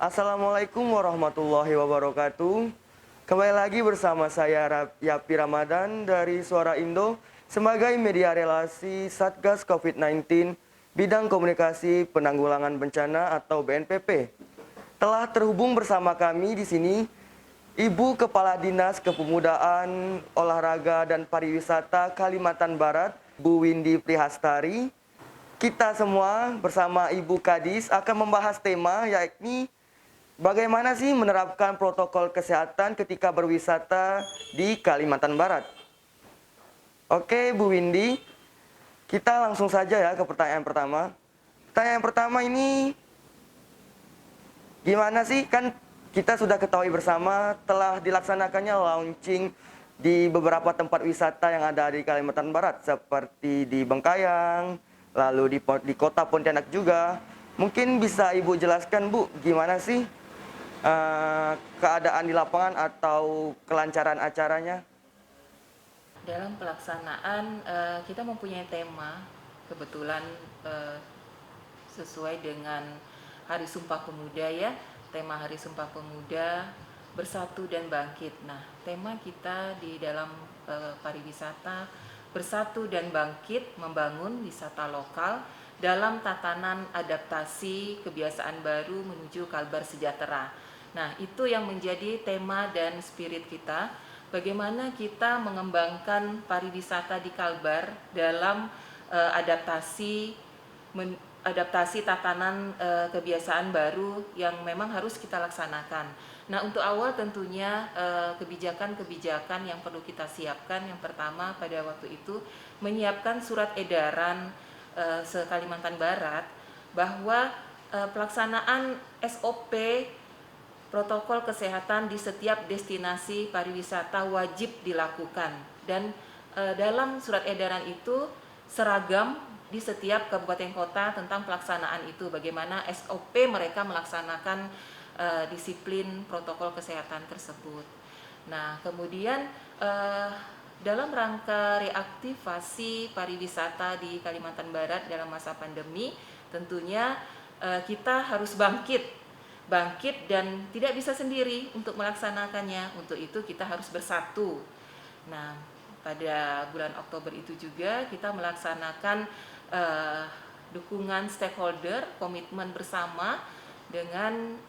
Assalamualaikum warahmatullahi wabarakatuh. Kembali lagi bersama saya Yapi Ramadan dari Suara Indo sebagai media relasi Satgas COVID-19 bidang komunikasi penanggulangan bencana atau BNPP. Telah terhubung bersama kami di sini Ibu Kepala Dinas Kepemudaan, Olahraga dan Pariwisata Kalimantan Barat, Bu Windy Prihastari. Kita semua bersama Ibu Kadis akan membahas tema yakni bagaimana sih menerapkan protokol kesehatan ketika berwisata di Kalimantan Barat. Oke, Bu Windy, kita langsung saja ya ke pertanyaan pertama. Pertanyaan pertama ini, gimana sih, kan kita sudah ketahui bersama telah dilaksanakannya launching di beberapa tempat wisata yang ada di Kalimantan Barat seperti di Bengkayang, lalu di kota Pontianak juga. Mungkin bisa Ibu jelaskan, Bu, gimana sih keadaan di lapangan atau kelancaran acaranya? Dalam pelaksanaan kita mempunyai tema, kebetulan sesuai dengan Hari Sumpah Pemuda ya, tema Hari Sumpah Pemuda bersatu dan bangkit. Nah, tema kita di dalam pariwisata bersatu dan bangkit membangun wisata lokal dalam tatanan adaptasi kebiasaan baru menuju Kalbar sejahtera. Nah, itu yang menjadi tema dan spirit kita. Bagaimana kita mengembangkan pariwisata di Kalbar dalam adaptasi tatanan kebiasaan baru yang memang harus kita laksanakan. Nah, untuk awal tentunya kebijakan-kebijakan yang perlu kita siapkan. Yang pertama pada waktu itu menyiapkan surat edaran se-Kalimantan Barat bahwa pelaksanaan SOP protokol kesehatan di setiap destinasi pariwisata wajib dilakukan, dan dalam surat edaran itu seragam di setiap kabupaten kota tentang pelaksanaan itu, bagaimana SOP mereka melaksanakan disiplin protokol kesehatan tersebut. Nah, kemudian dalam rangka reaktivasi pariwisata di Kalimantan Barat dalam masa pandemi, tentunya kita harus bangkit dan tidak bisa sendiri untuk melaksanakannya. Untuk itu kita harus bersatu. Nah, pada bulan Oktober itu juga kita melaksanakan dukungan stakeholder, komitmen bersama dengan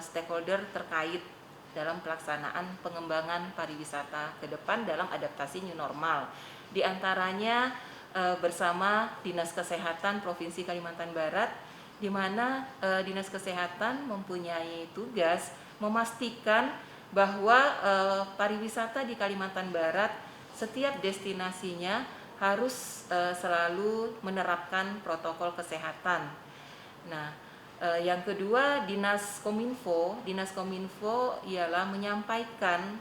stakeholder terkait dalam pelaksanaan pengembangan pariwisata ke depan dalam adaptasi new normal. Di antaranya bersama Dinas Kesehatan Provinsi Kalimantan Barat, di mana Dinas Kesehatan mempunyai tugas memastikan bahwa pariwisata di Kalimantan Barat setiap destinasinya harus selalu menerapkan protokol kesehatan. Nah, yang kedua Dinas Kominfo ialah menyampaikan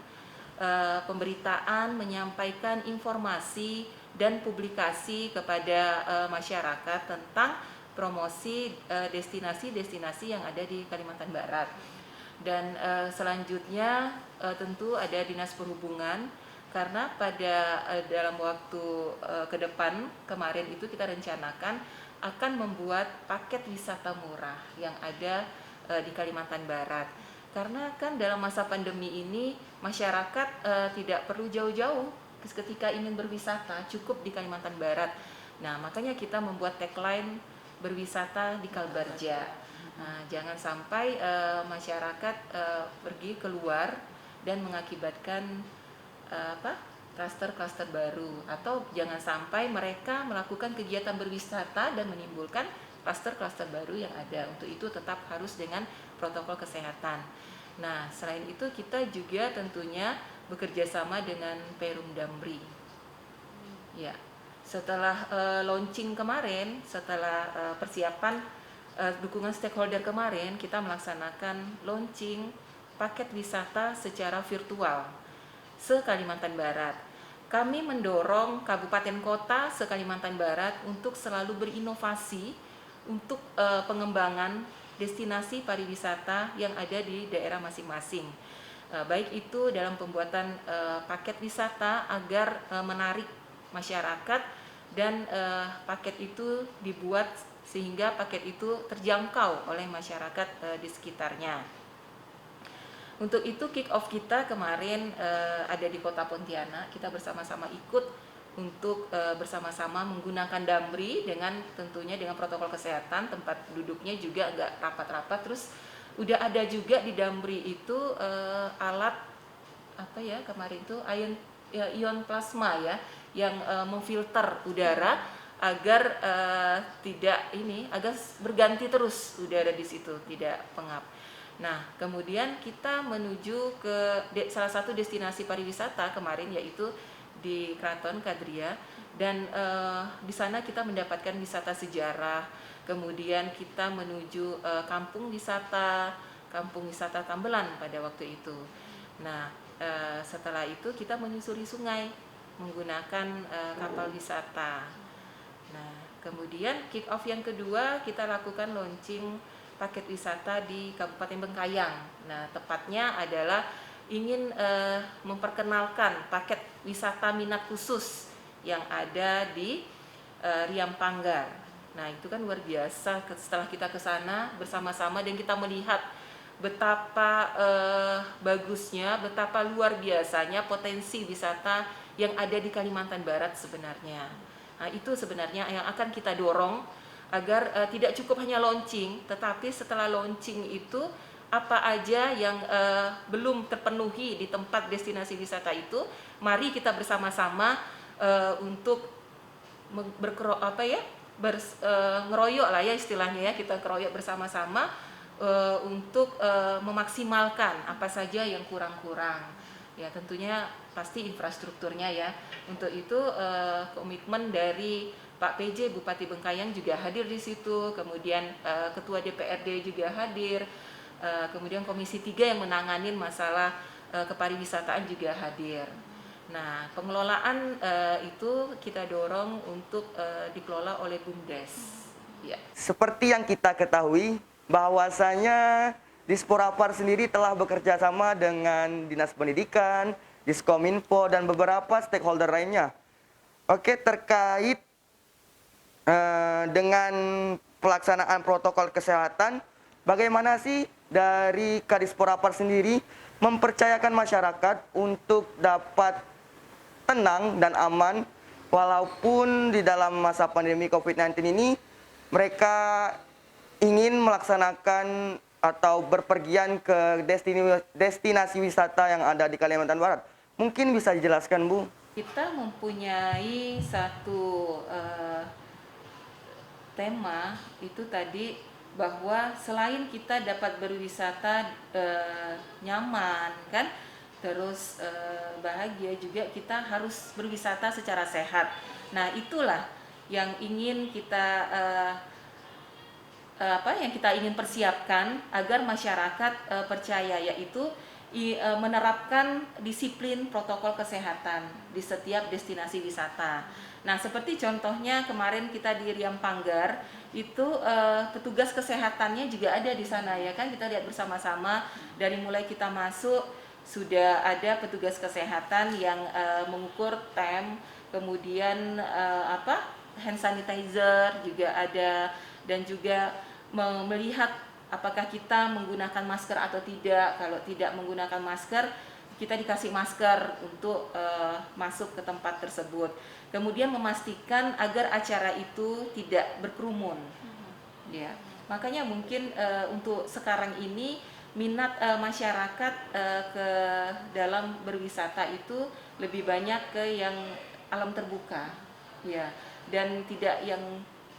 pemberitaan, menyampaikan informasi dan publikasi kepada masyarakat tentang promosi destinasi-destinasi yang ada di Kalimantan Barat. Dan selanjutnya tentu ada Dinas Perhubungan, karena pada dalam waktu ke depan kemarin itu kita rencanakan akan membuat paket wisata murah yang ada di Kalimantan Barat. Karena kan dalam masa pandemi ini masyarakat tidak perlu jauh-jauh ketika ingin berwisata, cukup di Kalimantan Barat. Nah, makanya kita membuat tagline berwisata di Kalbarja. Nah, jangan sampai masyarakat pergi keluar dan mengakibatkan klaster-klaster baru, atau jangan sampai mereka melakukan kegiatan berwisata dan menimbulkan klaster-klaster baru yang ada. Untuk itu tetap harus dengan protokol kesehatan. Nah, selain itu kita juga tentunya bekerja sama dengan Perum Damri. Ya. Setelah launching kemarin, setelah persiapan dukungan stakeholder kemarin, kita melaksanakan launching paket wisata secara virtual se-Kalimantan Barat. Kami mendorong kabupaten kota se-Kalimantan Barat untuk selalu berinovasi untuk pengembangan destinasi pariwisata yang ada di daerah masing-masing. Baik itu dalam pembuatan paket wisata agar menarik masyarakat, dan paket itu dibuat sehingga paket itu terjangkau oleh masyarakat di sekitarnya. Untuk itu kick off kita kemarin ada di Kota Pontianak. Kita bersama-sama ikut untuk bersama-sama menggunakan Damri dengan tentunya dengan protokol kesehatan, tempat duduknya juga nggak rapat-rapat. Terus udah ada juga di Damri itu alat apa ya kemarin itu ion plasma ya yang memfilter udara agar tidak agar berganti terus udara di situ, tidak pengap. Nah, kemudian kita menuju ke salah satu destinasi pariwisata kemarin yaitu di Keraton Kadria, dan di sana kita mendapatkan wisata sejarah. Kemudian kita menuju kampung wisata Tambelan pada waktu itu. Nah, setelah itu kita menyusuri sungai menggunakan kapal wisata. Nah, kemudian kick off yang kedua kita lakukan launching paket wisata di Kabupaten Bengkayang. Nah, tepatnya adalah ingin memperkenalkan paket wisata minat khusus yang ada di Riam Panggar. Nah, itu kan luar biasa setelah kita ke sana bersama-sama dan kita melihat betapa bagusnya, betapa luar biasanya potensi wisata yang ada di Kalimantan Barat sebenarnya. Nah, itu sebenarnya yang akan kita dorong agar tidak cukup hanya launching, tetapi setelah launching itu apa aja yang belum terpenuhi di tempat destinasi wisata itu, mari kita bersama-sama untuk ngeroyok lah ya istilahnya ya, kita keroyok bersama-sama untuk memaksimalkan apa saja yang kurang-kurang. Ya tentunya pasti infrastrukturnya ya. Untuk itu komitmen dari Pak PJ Bupati Bengkayang juga hadir di situ, kemudian Ketua DPRD juga hadir, kemudian Komisi 3 yang menanganin masalah kepariwisataan juga hadir. Nah, pengelolaan itu kita dorong untuk dikelola oleh BUMDes. Ya. Seperti yang kita ketahui, bahwasanya Disporapar sendiri telah bekerja sama dengan Dinas Pendidikan, Diskominfo, dan beberapa stakeholder lainnya. Oke, terkait dengan pelaksanaan protokol kesehatan, bagaimana sih dari Kadisporapar sendiri mempercayakan masyarakat untuk dapat tenang dan aman walaupun di dalam masa pandemi COVID-19 ini mereka ingin melaksanakan atau berpergian ke destinasi wisata yang ada di Kalimantan Barat. Mungkin bisa dijelaskan, Bu? Kita mempunyai satu tema itu tadi bahwa selain kita dapat berwisata nyaman kan, terus bahagia, juga kita harus berwisata secara sehat. Nah, itulah yang ingin kita yang kita ingin persiapkan agar masyarakat percaya, yaitu menerapkan disiplin protokol kesehatan di setiap destinasi wisata. Nah, seperti contohnya kemarin kita di Riam Panggar itu petugas kesehatannya juga ada di sana ya kan, kita lihat bersama-sama dari mulai kita masuk sudah ada petugas kesehatan yang mengukur tem, kemudian hand sanitizer juga ada, dan juga melihat apakah kita menggunakan masker atau tidak. Kalau tidak menggunakan masker, kita dikasih masker untuk masuk ke tempat tersebut. Kemudian memastikan agar acara itu tidak berkerumun. Ya, makanya mungkin untuk sekarang ini minat masyarakat ke dalam berwisata itu lebih banyak ke yang alam terbuka, ya, dan tidak yang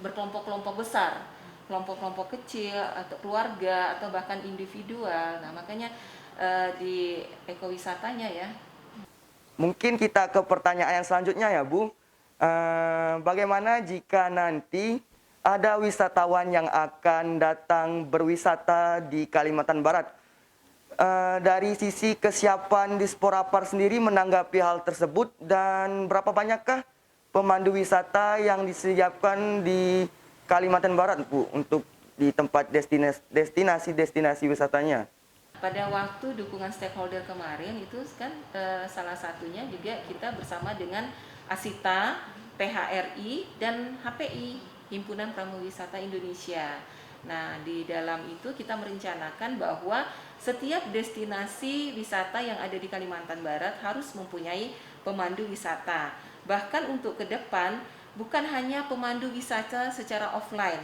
berkelompok-kelompok besar, kelompok-kelompok kecil atau keluarga atau bahkan individual. Nah, makanya di ekowisatanya ya. Mungkin kita ke pertanyaan yang selanjutnya ya, Bu. Bagaimana jika nanti ada wisatawan yang akan datang berwisata di Kalimantan Barat? Dari sisi kesiapan Disporapar sendiri menanggapi hal tersebut, dan berapa banyakkah pemandu wisata yang disiapkan di Kalimantan Barat, Bu, untuk di tempat destinasi wisatanya? Pada waktu dukungan stakeholder kemarin itu kan salah satunya juga kita bersama dengan Asita, PHRI, dan HPI, Himpunan Pramuwisata Indonesia. Nah, di dalam itu kita merencanakan bahwa setiap destinasi wisata yang ada di Kalimantan Barat harus mempunyai pemandu wisata. Bahkan untuk ke depan, bukan hanya pemandu wisata secara offline.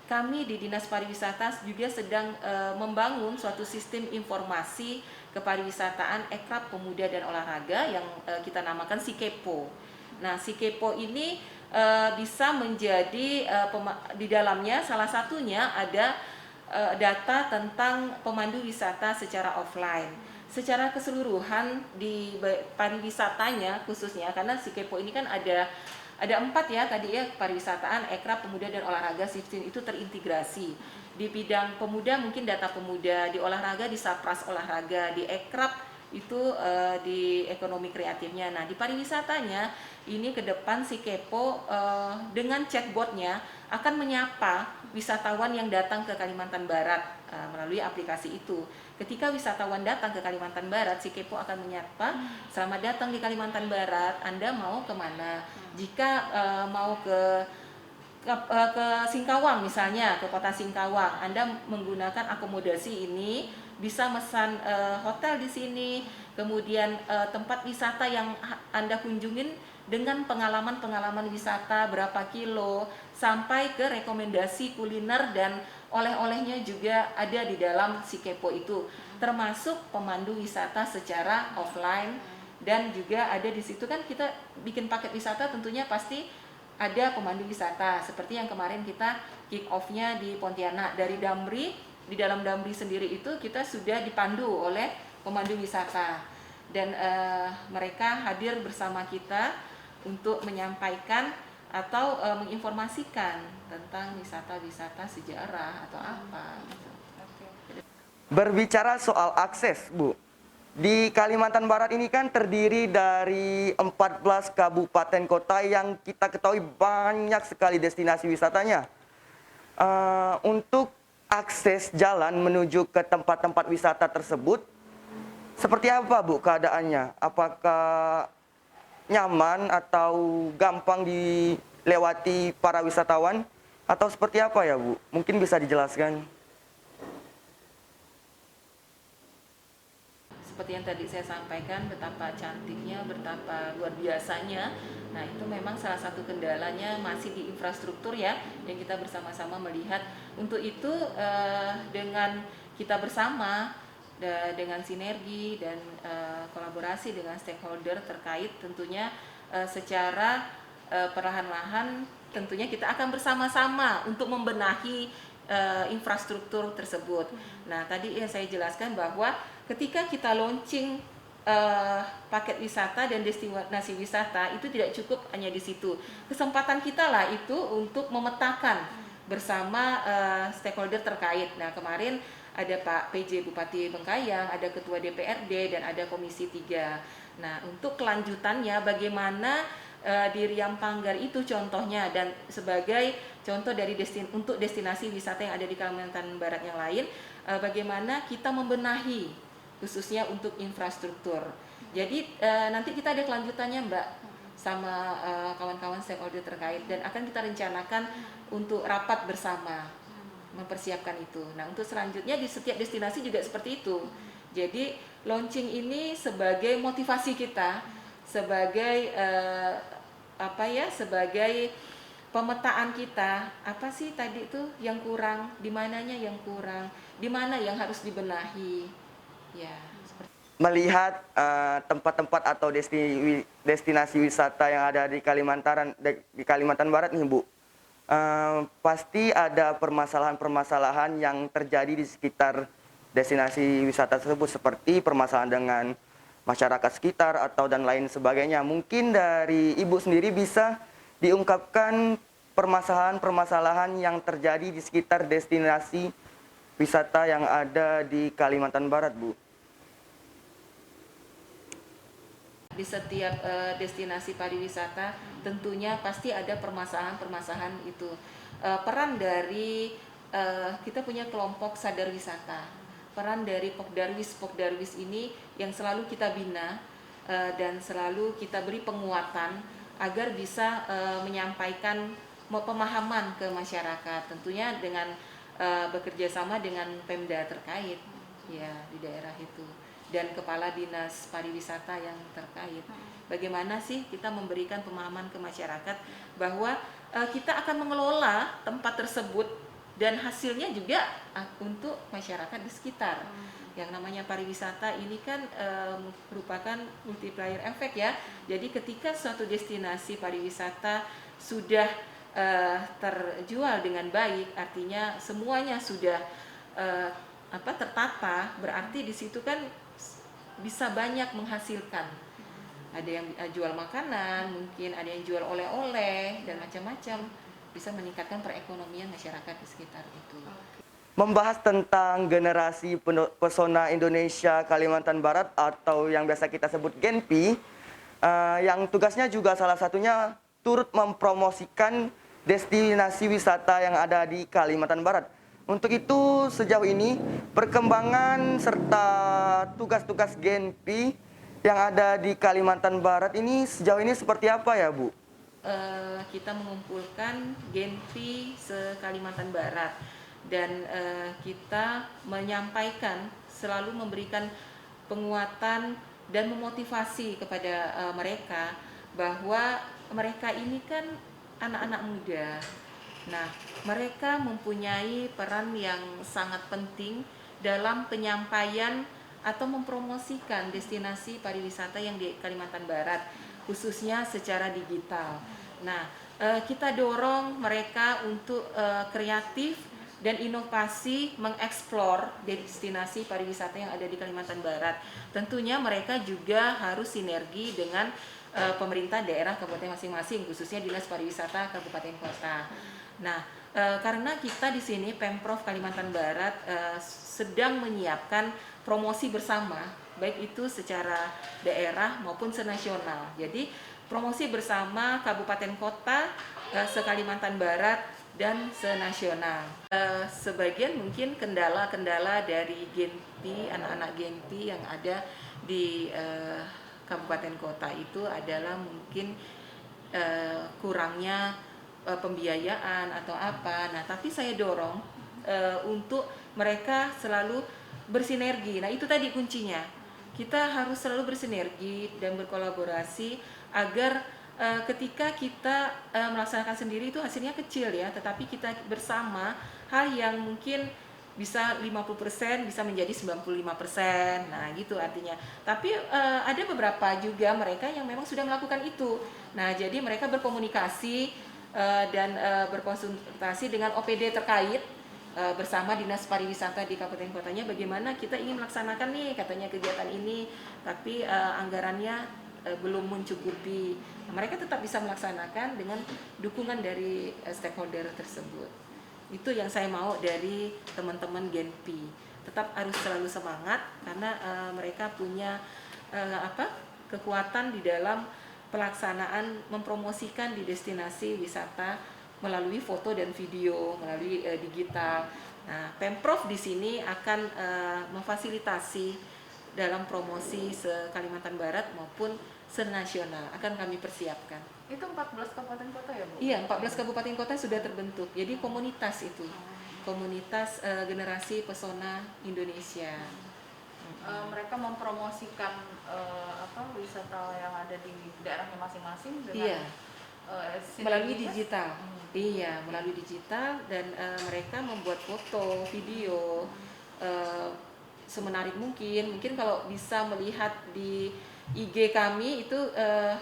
Kami di Dinas Pariwisata juga sedang membangun suatu sistem informasi kepariwisataan Ekrab Pemuda dan Olahraga yang kita namakan Sikepo. Nah, Sikepo ini bisa menjadi di dalamnya salah satunya ada data tentang pemandu wisata secara offline. Secara keseluruhan di pariwisatanya khususnya, karena Sikepo ini kan ada 4 ya tadi ya, pariwisataan, Ekrab, Pemuda dan Olahraga, sistem itu terintegrasi. Di bidang pemuda mungkin data pemuda, di olahraga di Sapras olahraga, di Ekrab itu di ekonomi kreatifnya. Nah, di pariwisatanya ini ke depan si Kepo dengan chatbotnya akan menyapa wisatawan yang datang ke Kalimantan Barat melalui aplikasi itu. Ketika wisatawan datang ke Kalimantan Barat, si Kepo akan menyapa, selamat datang di Kalimantan Barat, Anda mau kemana? Jika mau ke Singkawang misalnya, ke kota Singkawang, Anda menggunakan akomodasi ini, bisa mesan hotel di sini, kemudian tempat wisata yang Anda kunjungin dengan pengalaman-pengalaman wisata berapa kilo, sampai ke rekomendasi kuliner dan oleh-olehnya juga ada di dalam si Kepo itu, termasuk pemandu wisata secara offline. Dan juga ada di situ kan kita bikin paket wisata, tentunya pasti ada pemandu wisata seperti yang kemarin kita kick off-nya di Pontianak. Dari Damri, di dalam Damri sendiri itu kita sudah dipandu oleh pemandu wisata dan mereka hadir bersama kita untuk menyampaikan atau menginformasikan tentang wisata-wisata sejarah atau apa gitu. Berbicara soal akses, Bu, di Kalimantan Barat ini kan terdiri dari 14 kabupaten kota yang kita ketahui banyak sekali destinasi wisatanya. Untuk akses jalan menuju ke tempat-tempat wisata tersebut, seperti apa, Bu, keadaannya? Apakah nyaman atau gampang dilewati para wisatawan? Atau seperti apa ya, Bu? Mungkin bisa dijelaskan. Seperti yang tadi saya sampaikan, betapa cantiknya, betapa luar biasanya. Nah, itu memang salah satu kendalanya masih di infrastruktur ya, yang kita bersama-sama melihat. Untuk itu dengan kita bersama, dengan sinergi dan kolaborasi dengan stakeholder terkait, tentunya secara perlahan-lahan tentunya kita akan bersama-sama untuk membenahi infrastruktur tersebut. Nah, tadi yang saya jelaskan bahwa ketika kita launching paket wisata dan destinasi wisata, itu tidak cukup hanya di situ. Kesempatan kita lah itu untuk memetakan bersama stakeholder terkait. Nah, kemarin ada Pak PJ Bupati Bengkayang, ada Ketua DPRD, dan ada Komisi 3. Nah, untuk kelanjutannya bagaimana di Riam Panggar itu contohnya, dan sebagai contoh dari untuk destinasi wisata yang ada di Kalimantan Barat yang lain, bagaimana kita membenahi khususnya untuk infrastruktur. Jadi nanti kita ada kelanjutannya, Mbak, sama kawan-kawan stakeholder terkait, dan akan kita rencanakan untuk rapat bersama mempersiapkan itu. Nah, untuk selanjutnya di setiap destinasi juga seperti itu. Jadi launching ini sebagai motivasi kita, sebagai sebagai pemetaan kita, apa sih tadi itu yang kurang, di mananya yang kurang, di mana yang harus dibenahi. Ya, seperti Melihat tempat-tempat atau destinasi wisata yang ada di Kalimantan Barat nih, Bu, pasti ada permasalahan-permasalahan yang terjadi di sekitar destinasi wisata tersebut, seperti permasalahan dengan masyarakat sekitar atau dan lain sebagainya. Mungkin dari Ibu sendiri bisa diungkapkan permasalahan-permasalahan yang terjadi di sekitar destinasi wisata yang ada di Kalimantan Barat, Bu. di setiap destinasi pariwisata tentunya pasti ada permasalahan-permasalahan itu. Peran dari kita punya kelompok sadar wisata. Peran dari Pokdarwis ini yang selalu kita bina dan selalu kita beri penguatan agar bisa menyampaikan pemahaman ke masyarakat, tentunya dengan bekerja sama dengan Pemda terkait. ya di daerah itu, dan kepala dinas pariwisata yang terkait. Bagaimana sih kita memberikan pemahaman ke masyarakat bahwa kita akan mengelola tempat tersebut dan hasilnya juga untuk masyarakat di sekitar. Yang namanya pariwisata ini kan merupakan multiplier effect ya. Jadi ketika suatu destinasi pariwisata sudah terjual dengan baik, artinya semuanya sudah tertata, berarti di situ kan bisa banyak menghasilkan. Ada yang jual makanan, mungkin ada yang jual oleh-oleh dan macam-macam, bisa meningkatkan perekonomian masyarakat di sekitar itu. Membahas tentang generasi pesona Indonesia Kalimantan Barat atau yang biasa kita sebut Genpi, yang tugasnya juga salah satunya turut mempromosikan destinasi wisata yang ada di Kalimantan Barat. Untuk itu sejauh ini perkembangan serta tugas-tugas Genpi yang ada di Kalimantan Barat ini sejauh ini seperti apa ya, Bu? Kita mengumpulkan Genpi se-Kalimantan Barat dan kita menyampaikan, selalu memberikan penguatan dan memotivasi kepada mereka bahwa mereka ini kan anak-anak muda. Nah, mereka mempunyai peran yang sangat penting dalam penyampaian atau mempromosikan destinasi pariwisata yang di Kalimantan Barat, khususnya secara digital. Nah, kita dorong mereka untuk kreatif dan inovasi mengeksplor destinasi pariwisata yang ada di Kalimantan Barat. Tentunya mereka juga harus sinergi dengan pemerintah daerah kabupaten masing-masing, khususnya Dinas Pariwisata Kabupaten Kota. Nah, karena kita di sini Pemprov Kalimantan Barat sedang menyiapkan promosi bersama, baik itu secara daerah maupun senasional. Jadi promosi bersama kabupaten kota se-Kalimantan Barat dan senasional. Sebagian mungkin kendala-kendala dari Genpi, anak-anak Genpi yang ada di kabupaten kota itu adalah mungkin kurangnya pembiayaan atau apa. Nah, tapi saya dorong untuk mereka selalu bersinergi. Nah, itu tadi kuncinya. Kita harus selalu bersinergi dan berkolaborasi agar ketika kita melaksanakan sendiri itu hasilnya kecil ya, tetapi kita bersama, hal yang mungkin bisa 50% bisa menjadi 95%. Nah, gitu artinya. Tapi ada beberapa juga mereka yang memang sudah melakukan itu. Nah, jadi mereka berkomunikasi dan berkonsultasi dengan OPD terkait bersama Dinas Pariwisata di kabupaten kotanya, bagaimana kita ingin melaksanakan nih katanya kegiatan ini, tapi anggarannya belum mencukupi. Nah, mereka tetap bisa melaksanakan dengan dukungan dari stakeholder tersebut. Itu yang saya mau dari teman-teman Genpi. Tetap harus selalu semangat karena mereka punya kekuatan di dalam pelaksanaan mempromosikan di destinasi wisata melalui foto dan video, melalui digital. Nah, Pemprov di sini akan memfasilitasi dalam promosi se-Kalimantan Barat maupun senasional, akan kami persiapkan. Itu 14 kabupaten kota ya, Bu? Iya, 14 kabupaten kota sudah terbentuk. Jadi komunitas itu. Komunitas generasi pesona Indonesia. Mereka mempromosikan wisata yang ada di daerahnya masing-masing dengan Iya. Melalui sinergitas? digital. Iya, melalui digital, dan mereka membuat foto, video semenarik mungkin. Mungkin kalau bisa melihat di IG kami itu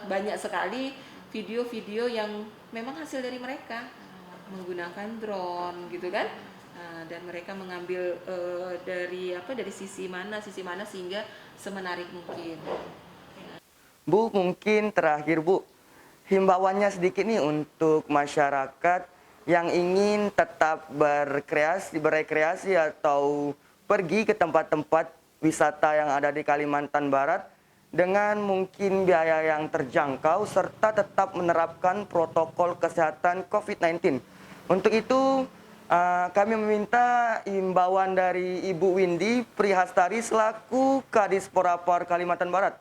banyak sekali video-video yang memang hasil dari mereka menggunakan drone gitu kan. Dan mereka mengambil dari sisi mana sehingga semenarik mungkin. Bu, mungkin terakhir Bu, himbauannya sedikit nih untuk masyarakat yang ingin tetap berekreasi atau pergi ke tempat-tempat wisata yang ada di Kalimantan Barat dengan mungkin biaya yang terjangkau serta tetap menerapkan protokol kesehatan COVID-19. Untuk itu, kami meminta imbauan dari Ibu Windy Prihastari selaku Kadis Porapar Kalimantan Barat.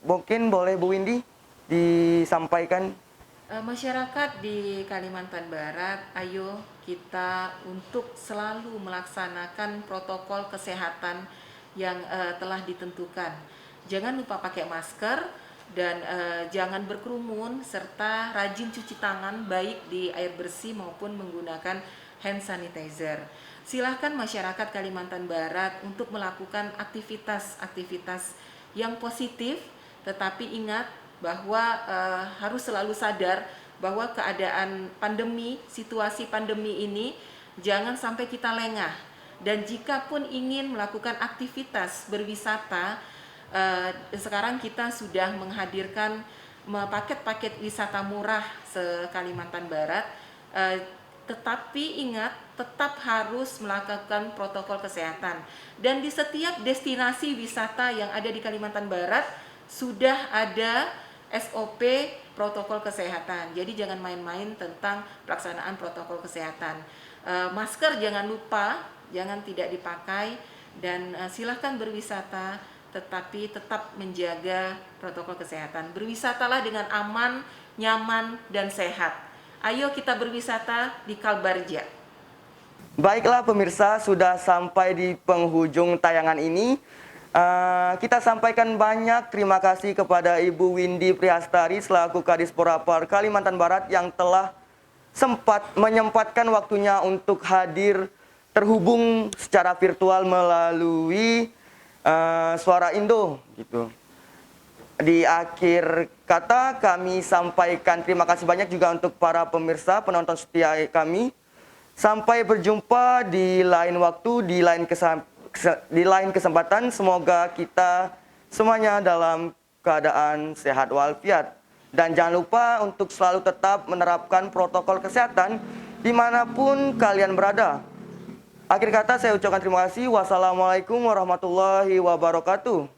Mungkin boleh Bu Windy disampaikan. Masyarakat di Kalimantan Barat, ayo kita untuk selalu melaksanakan protokol kesehatan yang telah ditentukan. Jangan lupa pakai masker dan jangan berkerumun serta rajin cuci tangan baik di air bersih maupun menggunakan hand sanitizer. Silahkan masyarakat Kalimantan Barat untuk melakukan aktivitas-aktivitas yang positif, tetapi ingat bahwa harus selalu sadar bahwa keadaan pandemi, situasi pandemi ini jangan sampai kita lengah. Dan jika pun ingin melakukan aktivitas berwisata, sekarang kita sudah menghadirkan paket-paket wisata murah se-Kalimantan Barat, tetapi ingat tetap harus melakukan protokol kesehatan. Dan di setiap destinasi wisata yang ada di Kalimantan Barat sudah ada SOP protokol kesehatan. Jadi jangan main-main tentang pelaksanaan protokol kesehatan. Masker jangan lupa, jangan tidak dipakai, dan silahkan berwisata tetapi tetap menjaga protokol kesehatan. Berwisatalah dengan aman, nyaman, dan sehat. Ayo kita berwisata di Kalbarja. Baiklah pemirsa, sudah sampai di penghujung tayangan ini. Kita sampaikan banyak terima kasih kepada Ibu Windy Prihastari selaku Kadis Porapar Kalimantan Barat yang telah menyempatkan waktunya untuk hadir terhubung secara virtual melalui Suara Indo gitu. Di akhir kata kami sampaikan terima kasih banyak juga untuk para pemirsa penonton setia kami. Sampai berjumpa di lain waktu, di lain kesempatan. Semoga kita semuanya dalam keadaan sehat walafiat. Dan jangan lupa untuk selalu tetap menerapkan protokol kesehatan dimanapun kalian berada. Akhir kata saya ucapkan terima kasih. Wassalamualaikum warahmatullahi wabarakatuh.